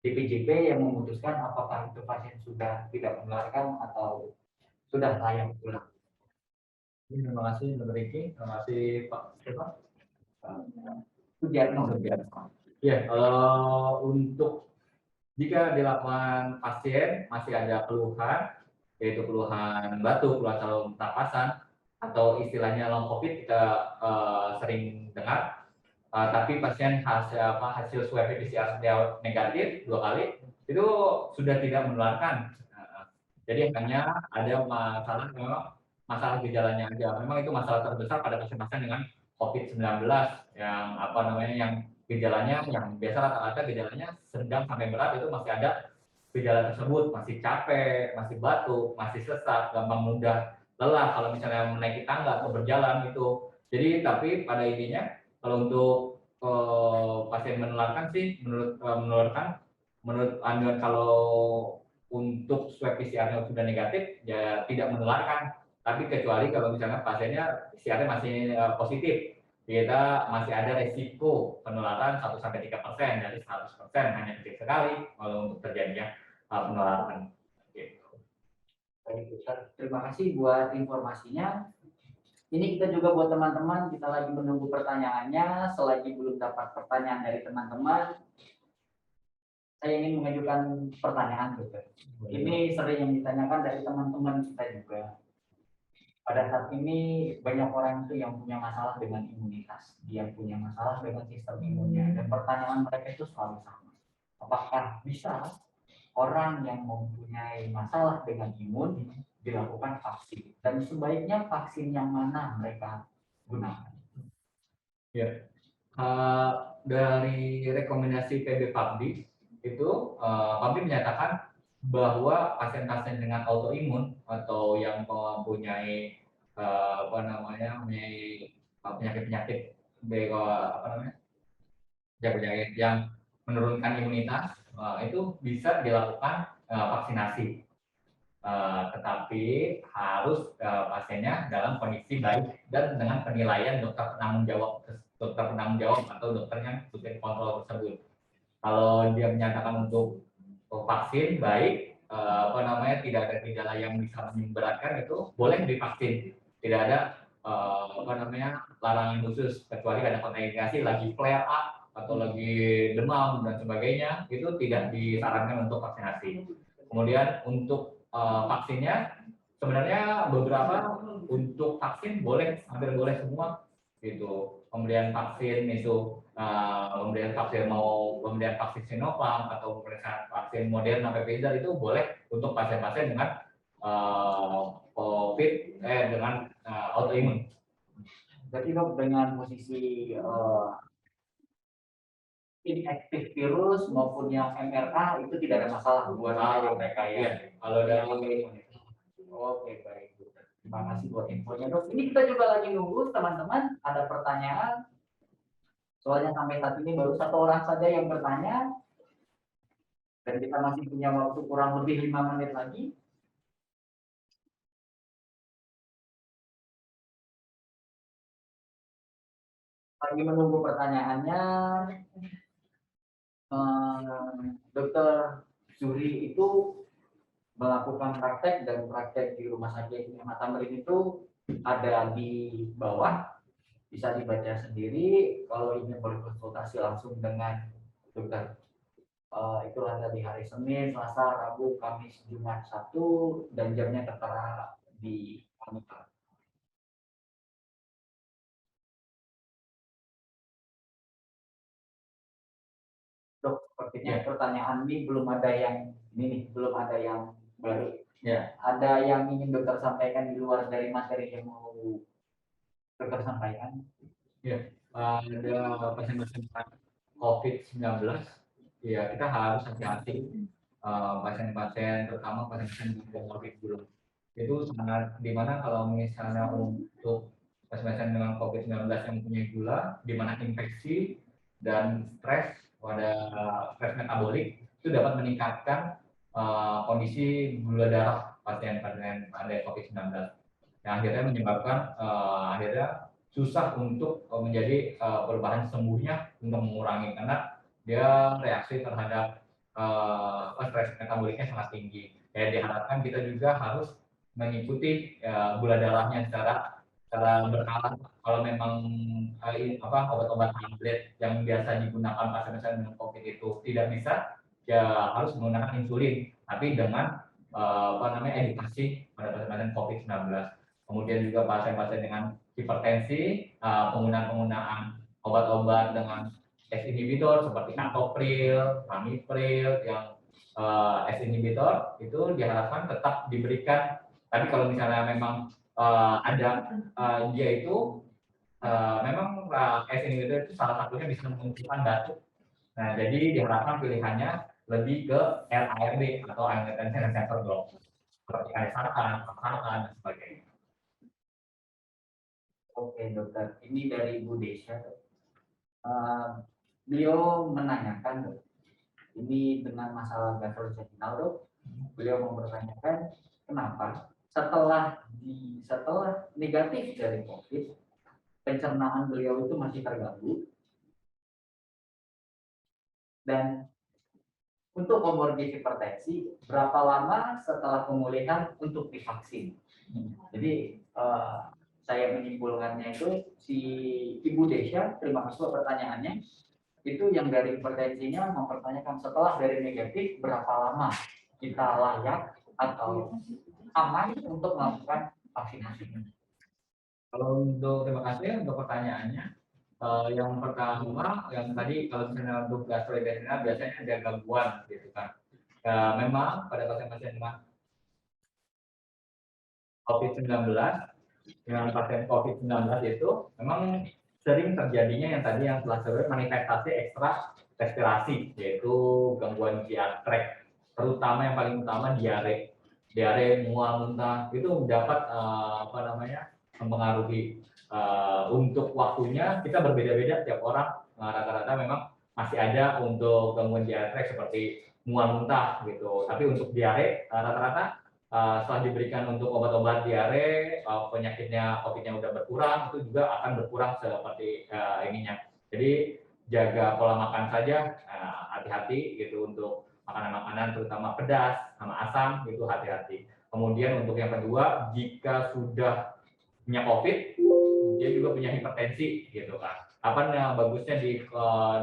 [SPEAKER 1] DPJP yang memutuskan apakah itu pasien sudah tidak menularkan atau sudah layak pulang.
[SPEAKER 2] Terima kasih, Dr. Riki. Terima kasih, Pak Stefan.
[SPEAKER 1] Sugiatno.
[SPEAKER 2] Ya, untuk jika dilakukan pasien masih ada keluhan, yaitu keluhan batuk, keluhan saluran pernapasan, atau istilahnya long COVID kita sering dengar, tapi pasien hasil swab PCR negatif 2 kali, itu sudah tidak menularkan. Jadi hanya ada masalah memang masalah gejalanya aja. Memang itu masalah terbesar pada pasien-pasien dengan COVID-19 yang yang gejalanya yang biasa rata-rata gejalanya sedang sampai berat, itu masih ada gejala tersebut, masih capek, masih batuk, masih sesak, gampang mudah lelah kalau misalnya menaiki tangga atau berjalan itu. Jadi tapi pada intinya kalau untuk pasien menularkan sih menurut anjuran, kalau untuk swab PCR-nya sudah negatif ya tidak menularkan, tapi kecuali kalau misalnya pasiennya PCR-nya masih positif, kita masih ada resiko penularan 1-3% dari 100%, hanya kecil sekali kalau untuk terjadinya penularan. Gitu.
[SPEAKER 1] Baik, Ustaz. Terima kasih buat informasinya. Ini kita juga buat teman-teman, kita lagi menunggu pertanyaannya. Selagi belum dapat pertanyaan dari teman-teman, saya ingin mengajukan pertanyaan, Dokter. Ini sering yang ditanyakan dari teman-teman kita juga. Pada saat ini banyak orang itu yang punya masalah dengan imunitas, dia punya masalah dengan sistem imunnya, dan pertanyaan mereka itu selalu sama. Apakah bisa orang yang mempunyai masalah dengan imun dilakukan vaksin? Dan sebaiknya vaksin yang mana mereka gunakan?
[SPEAKER 2] Ya, dari rekomendasi PB-PABDI itu PABDI menyatakan bahwa pasien-pasien dengan autoimun atau yang mempunyai penyakit-penyakit penyakit yang menurunkan imunitas, itu bisa dilakukan vaksinasi. Tetapi harus pasiennya dalam kondisi baik dan dengan penilaian dokter penanggung jawab atau dokter yang sudah kontrol tersebut. Kalau dia menyatakan untuk vaksin baik, tidak ada gejala yang bisa memberatkan, itu boleh divaksin. Tidak ada larangan khusus, kecuali ada kontraindikasi lagi flare up atau lagi demam dan sebagainya, itu tidak disarankan untuk vaksinasi. Kemudian untuk vaksinnya sebenarnya beberapa untuk vaksin boleh, hampir boleh semua gitu. Kemudian vaksin itu pemberian vaksin Sinovac atau pemberian vaksin Moderna, Pfizer itu boleh untuk pasien-pasien dengan COVID dengan autoimun.
[SPEAKER 1] Jadi dok, dengan posisi inaktif virus maupun yang mRNA itu tidak ada masalah buat mereka ya.
[SPEAKER 2] Kalau dari
[SPEAKER 1] Oke, baik. Terima kasih buat infonya dok. Ini kita juga lagi nunggu teman-teman ada pertanyaan. Soalnya sampai saat ini baru 1 orang saja yang bertanya. Dan kita masih punya waktu kurang lebih 5 menit lagi. Lagi menunggu pertanyaannya, Dokter Zuri itu melakukan praktek dan praktek di rumah sakit Mata Merin itu ada di bawah, bisa dibaca sendiri. Kalau ingin berkonsultasi langsung dengan dokter, itulah dari hari Senin, Selasa, Rabu, Kamis, Jumat, Sabtu, dan jamnya tertera di monitor. Dok, sepertinya pertanyaan ini belum ada yang belum ada yang baru.
[SPEAKER 2] Ya.
[SPEAKER 1] Ada yang ingin dokter sampaikan di luar dari materi yang mau dokter sampaikan?
[SPEAKER 2] Ya, ada pasien-pasien COVID-19, ya kita harus hati-hati. Pasien-pasien, terutama pasien-pasien dengan comorbid dulu. Itu sangat, dimana kalau misalnya untuk pasien-pasien dengan COVID-19 yang mempunyai gula, di mana infeksi dan stres pada stres metabolik itu dapat meningkatkan kondisi gula darah pasien-pasien pada COVID-19. Yang akhirnya menyebabkan akhirnya susah untuk menjadi perubahan sembuhnya untuk mengurangi, karena dia reaksi terhadap stres metaboliknya sangat tinggi. Ya, diharapkan kita juga harus mengikuti gula darahnya secara berkala. Kalau memang obat-obat tablet yang biasa digunakan pasien-pasien dengan COVID itu tidak bisa, ya harus menggunakan insulin, tapi dengan edukasi pada pasien-pasien COVID-19. Kemudian juga pasien-pasien dengan hipertensi, penggunaan obat-obat dengan S inhibitor seperti captopril, ramipril, yang S inhibitor itu diharapkan tetap diberikan. Tapi kalau misalnya memang ada dia itu memang S inhibitor itu salah satunya bisa memunculkan batuk. Nah, jadi diharapkan pilihannya lebih ke LARB atau angiotensin receptor blocker seperti arisartan, valsartan, dan sebagainya.
[SPEAKER 1] Oke dokter, ini dari Ibu Desya. Beliau menanyakan, ini dengan masalah gastrointestinal dok. Beliau mau bertanyakan kenapa setelah negatif dari COVID, pencernaan beliau itu masih terganggu, dan untuk komorbid hipertensi berapa lama setelah pemulihan untuk divaksin. Jadi saya menyimpulkannya itu si Ibu Desya, terima kasih pertanyaannya, itu yang dari hipertensinya mempertanyakan setelah dari negatif berapa lama kita layak atau aman untuk melakukan vaksinasi.
[SPEAKER 2] Kalau untuk, terima kasih untuk pertanyaannya. Yang pertama, yang tadi kalau misalnya untuk gastrointestinal biasanya ada gangguan gitu kan. Memang pada pasien-pasien dengan COVID-19, dengan pasien COVID-19 itu memang sering terjadinya yang tadi yang telah disebut manifestasi ekstra respirasi, yaitu gangguan GI tract, terutama yang paling utama diare, mual, muntah, itu dapat mempengaruhi. Untuk waktunya kita berbeda-beda tiap orang, rata-rata memang masih ada untuk gangguan GI tract seperti mual, muntah gitu, tapi untuk diare rata-rata setelah diberikan untuk obat-obat diare, penyakitnya COVID-nya udah berkurang, itu juga akan berkurang seperti ininya. Jadi jaga pola makan saja, hati-hati gitu untuk makanan-makanan terutama pedas sama asam, itu hati-hati. Kemudian untuk yang kedua, jika sudah punya COVID, dia juga punya hipertensi gitu kan. Kapan yang bagusnya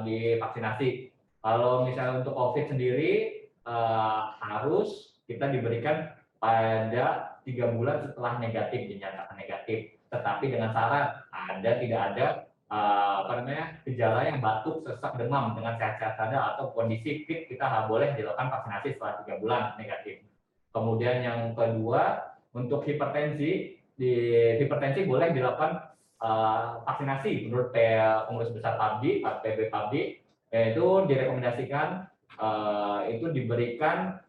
[SPEAKER 2] divaksinasi? Kalau misalnya untuk COVID sendiri harus kita diberikan pada 3 bulan setelah negatif, dinyatakan negatif, tetapi dengan syarat tidak ada gejala yang batuk, sesak, demam dengan sehat-sehat saja atau kondisi fit, kita boleh dilakukan vaksinasi setelah 3 bulan negatif. Kemudian yang kedua, untuk hipertensi boleh dilakukan vaksinasi menurut pengurus besar PABDI, PB PABDI, yaitu direkomendasikan itu diberikan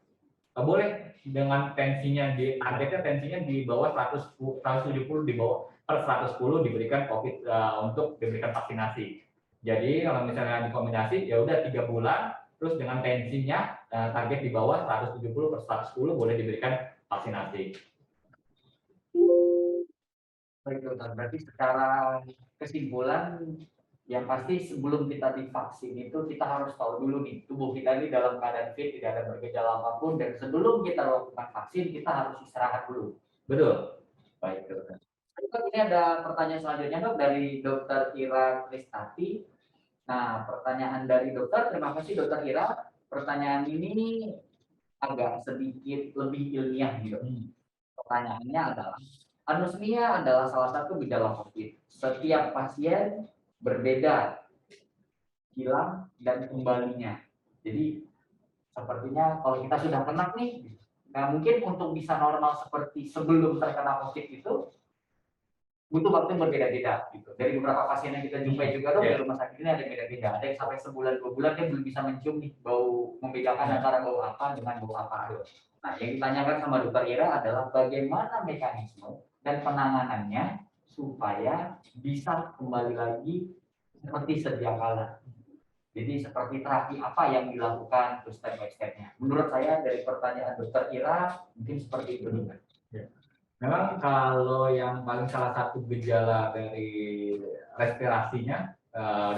[SPEAKER 2] boleh dengan tensinya targetnya tensinya di bawah 170 di bawah per 110 diberikan COVID untuk diberikan vaksinasi. Jadi kalau misalnya dikombinasi ya udah 3 bulan terus dengan tensinya target di bawah 170 per 110 boleh diberikan vaksinasi.
[SPEAKER 1] Baik dokter, berarti secara kesimpulan Yang pasti sebelum kita divaksin itu kita harus tahu dulu nih tubuh kita ini dalam keadaan fit, tidak ada bergejala apapun, dan sebelum kita lakukan vaksin kita harus istirahat dulu.
[SPEAKER 2] Betul.
[SPEAKER 1] Baik dokter. Dok, ini ada pertanyaan selanjutnya dok dari dokter Ira Kristati. Nah pertanyaan dari dokter, terima kasih dokter Ira. Pertanyaan ini agak sedikit lebih ilmiah nih dok. Pertanyaannya adalah, anosmia adalah salah satu gejala COVID. Setiap pasien berbeda, hilang dan kembalinya. Jadi sepertinya kalau kita sudah kena nih, nah mungkin untuk bisa normal seperti sebelum terkena COVID itu butuh waktu yang berbeda-beda gitu. Dari beberapa pasien yang kita jumpai juga dok di rumah sakit ini ada yang beda-beda. Ada yang sampai sebulan 2 bulan dia belum bisa mencium nih bau, membedakan antara bau apa dengan bau apa. Nah yang ditanyakan sama dokter Ira adalah bagaimana mekanisme dan penanganannya supaya bisa kembali lagi seperti sedia kala. Jadi seperti terapi apa yang dilakukan terus step by step-nya. Menurut saya dari pertanyaan dokter Ira mungkin seperti itu.
[SPEAKER 2] Memang kalau yang paling salah satu gejala dari respirasinya,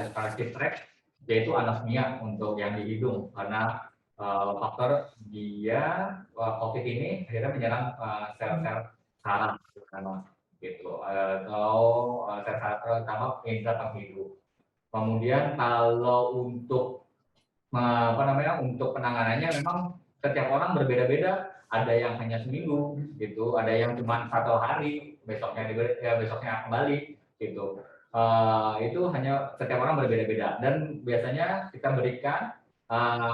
[SPEAKER 2] respirasi tract, yaitu anosmia untuk yang di hidung, karena faktor dia COVID ini akhirnya menyerang sel-sel saraf, gitu, atau sel-sel terutama indera penghidup. Kemudian kalau untuk untuk penanganannya memang setiap orang berbeda-beda. Ada yang hanya seminggu gitu, ada yang cuma 1 hari, besoknya kembali gitu. Itu hanya setiap orang berbeda-beda, dan biasanya kita berikan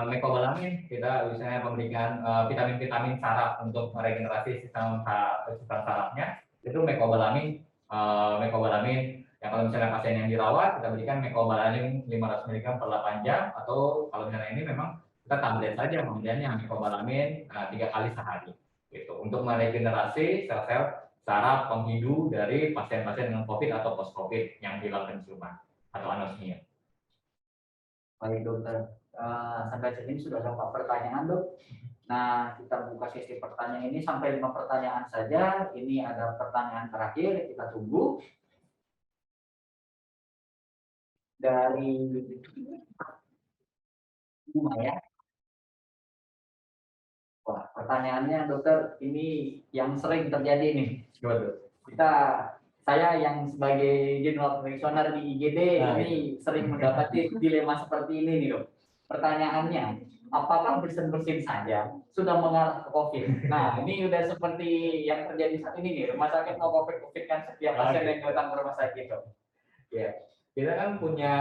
[SPEAKER 2] mecobalamin, kita biasanya memberikan vitamin-vitamin saraf untuk meregenerasi sistem sarafnya. Itu mecobalamin yang kalau misalnya pasien yang dirawat, kita berikan mecobalamin 500 mg per 8 jam, atau kalau misalnya ini memang kita tablet saja pemberiannya mecobalamin 3 kali sehari gitu, untuk meregenerasi sel-sel saraf penghidu dari pasien-pasien dengan COVID atau post COVID yang hilang penciuman atau anosmia.
[SPEAKER 1] Baik dokter, sampai sini sudah ada 4 pertanyaan dok. Nah kita buka sesi pertanyaan ini sampai 5 pertanyaan saja. Ini ada pertanyaan terakhir, kita tunggu dari Maya. Wah, pertanyaannya dokter, ini yang sering terjadi nih. Saya yang sebagai general practitioner di IGD ini sering mendapati dilema seperti ini nih dok. Pertanyaannya, apakah bersin-bersin saja sudah mengarah ke COVID? Nah, ini udah seperti yang terjadi saat ini nih. Rumah sakit mau COVID kan setiap pasien yang datang ke rumah sakit dok.
[SPEAKER 2] Ya, kita kan punya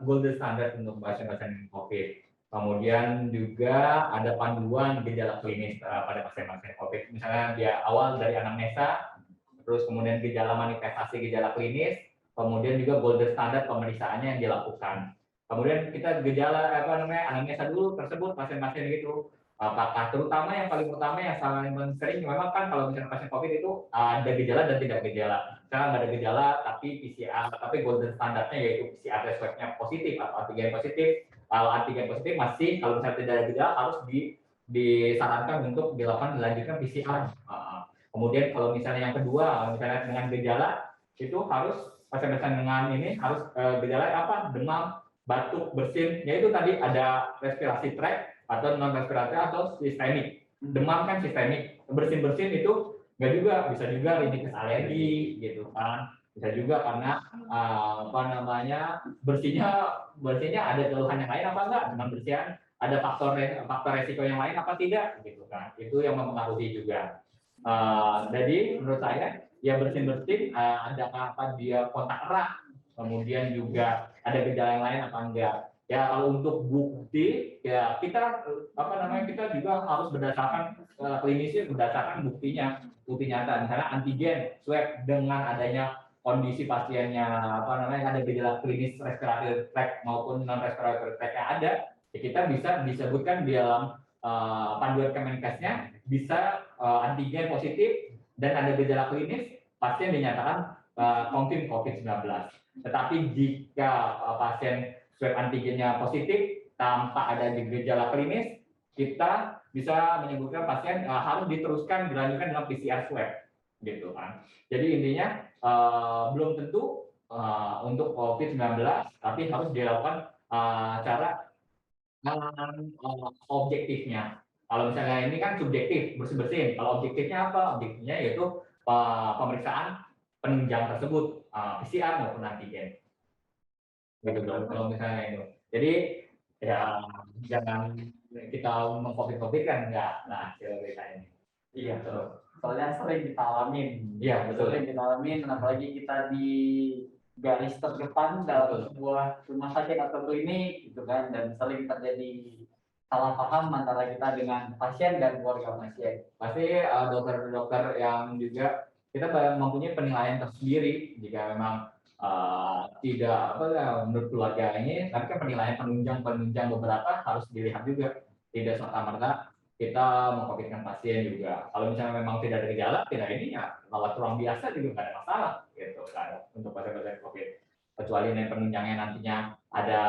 [SPEAKER 2] gold standard untuk pasien-pasien COVID. Kemudian juga ada panduan gejala klinis pada pasien-pasien COVID. Misalnya dia awal dari anamnesa, terus kemudian gejala manifestasi gejala klinis, kemudian juga gold standard pemeriksaannya yang dilakukan. Kemudian kita gejala anamnesa dulu tersebut pasien-pasien gitu. Apakah terutama yang paling utama yang paling sering memang kan kalau misalnya pasien COVID itu ada gejala dan tidak gejala. Misalnya nggak ada gejala tapi PCR, tapi golden standarnya yaitu PCR swab-nya positif atau antigen positif. Kalau antigen positif masih, kalau misalnya tidak ada gejala harus disarankan untuk dilanjutkan PCR. Kemudian kalau misalnya yang kedua, misalnya dengan gejala itu harus pasien-pasien dengan ini harus gejala apa? Demam, batuk, bersin. Yaitu tadi ada respirasi tract atau non respirator atau sistemik. Demam kan sistemik, bersin-bersin itu nggak juga, bisa juga rinitis alergi gitu kan, bisa juga karena bersihnya ada keluhan yang lain apa enggak, dengan bersihan ada faktor resiko yang lain apa tidak gitu kan, itu yang mempengaruhi juga. Jadi menurut saya ya bersin-bersin ada apa dia kontak erat, kemudian juga ada gejala yang lain apa enggak. Ya kalau untuk bukti ya kita kita juga harus berdasarkan klinisnya, berdasarkan bukti nyata, misalnya antigen swab dengan adanya kondisi pasiennya ada gejala klinis respiratory tract maupun non respiratory tract yang ada, ya kita bisa disebutkan di dalam panduan Kemenkesnya bisa antigen positif dan ada gejala klinis, pasien dinyatakan konfirm COVID-19. Tetapi jika pasien swab antigennya positif tanpa ada gejala klinis, kita bisa menyebutkan pasien harus dilanjutkan dengan PCR swab gitu kan. Jadi intinya belum tentu untuk COVID-19, tapi harus dilakukan cara objektifnya. Kalau misalnya ini kan subjektif, bersih-bersihin. Kalau objektifnya apa? Objektifnya yaitu pemeriksaan penunjang tersebut, PCR maupun antigen. Gitu kalau misalnya itu. Jadi ya jangan kita mengkopi-kopi kan enggak. Nah, kita ini.
[SPEAKER 1] Iya, soalnya sering kita alamin.
[SPEAKER 2] Iya, betul.
[SPEAKER 1] Sering kita alamin, apalagi kita di garis terdepan dalam sebuah rumah sakit atau klinik, gitu kan, dan sering terjadi salah paham antara kita dengan pasien dan keluarga pasien.
[SPEAKER 2] Pasti dokter-dokter yang juga kita mempunyai penilaian tersendiri jika memang tidak apa ya menurut keluarga ini, tapi kan penilaian penunjang beberapa harus dilihat juga, tidak serta-merta kita mengkopikan pasien juga. Kalau misalnya memang tidak ada gejala, tidak ini ya rawat ruang biasa juga nggak ada masalah gitu kan untuk pasien-pasien COVID. Kecuali penunjangnya nantinya ada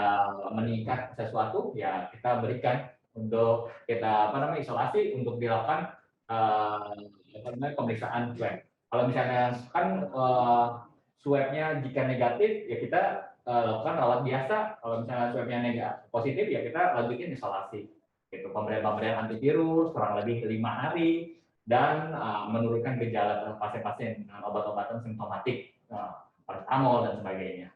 [SPEAKER 2] meningkat sesuatu, ya kita berikan untuk kita isolasi untuk dilakukan pemeriksaan swab. Kalau misalnya kan swabnya jika negatif ya kita lakukan rawat biasa. Kalau misalnya swabnya negatif positif ya kita lanjutin isolasi. Gitu, pemberian antivirus kurang lebih 5 hari dan menurunkan gejala pasien-pasien dengan obat-obatan simptomatik, paracetamol dan sebagainya.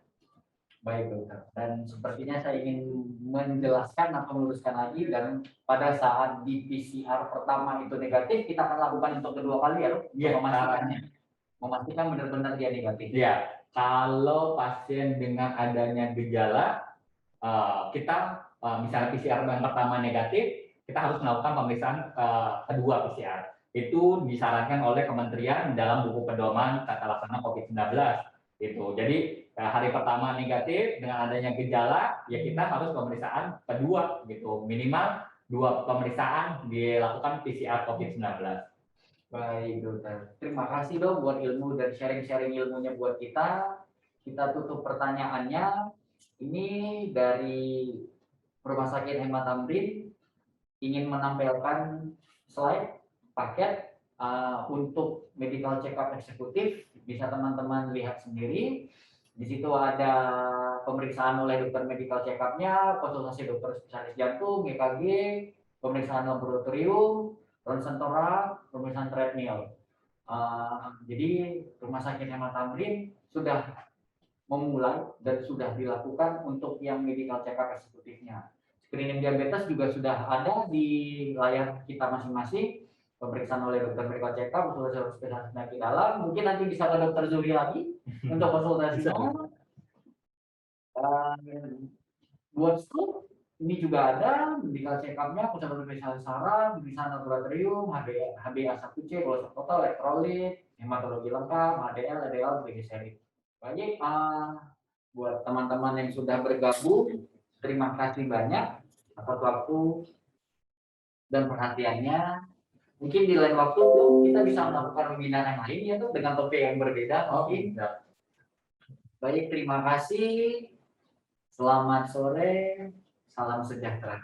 [SPEAKER 1] Baik dokter, dan sepertinya saya ingin menjelaskan atau meluruskan lagi, dan pada saat di PCR pertama itu negatif, kita akan lakukan untuk kedua kali ya dok?
[SPEAKER 2] Iya,
[SPEAKER 1] memastikan benar-benar dia negatif.
[SPEAKER 2] Iya, kalau pasien dengan adanya gejala, kita misalnya PCR yang pertama negatif, kita harus melakukan pemeriksaan kedua PCR. Itu disarankan oleh Kementerian dalam buku pedoman tata laksana COVID-19. Gitu. Jadi hari pertama negatif dengan adanya gejala, ya kita harus pemeriksaan kedua, gitu. Minimal 2 pemeriksaan dilakukan PCR COVID-19.
[SPEAKER 1] Baik dokter, terima kasih dok buat ilmu dan sharing-sharing ilmunya buat kita. Kita tutup pertanyaannya. Ini dari Rumah Sakit Hemat Tamrin ingin menampilkan slide paket untuk medical check up eksekutif. Bisa teman-teman lihat sendiri. Di situ ada pemeriksaan oleh dokter medical check up-nya, konsultasi dokter spesialis jantung, EKG, pemeriksaan laboratorium, ronsen torak, pemeriksaan treadmill. Jadi Rumah Sakit Hemat Tamrin sudah memulai dan sudah dilakukan untuk yang medical check up eksekutifnya. Screening diabetes juga sudah ada di layar kita masing-masing. Pemeriksaan oleh dokter medical check up, konsultasi spesialis penyakit dalam. Mungkin nanti bisa ke dokter Zuri lagi untuk konsultasinya. Buat stroke ini juga ada medical check up-nya, konsultasi spesialis saraf, pemeriksaan laboratorium, HbA1c, kolesterol total, elektrolit, hematologi lengkap, HDL, LDL, triglycerid. Baik, buat teman-teman yang sudah bergabung, terima kasih banyak atas waktu dan perhatiannya. Mungkin di lain waktu kita bisa melakukan webinar yang lain ya tuh dengan topik yang berbeda. Mungkin. Baik, terima kasih. Selamat sore, salam sejahtera.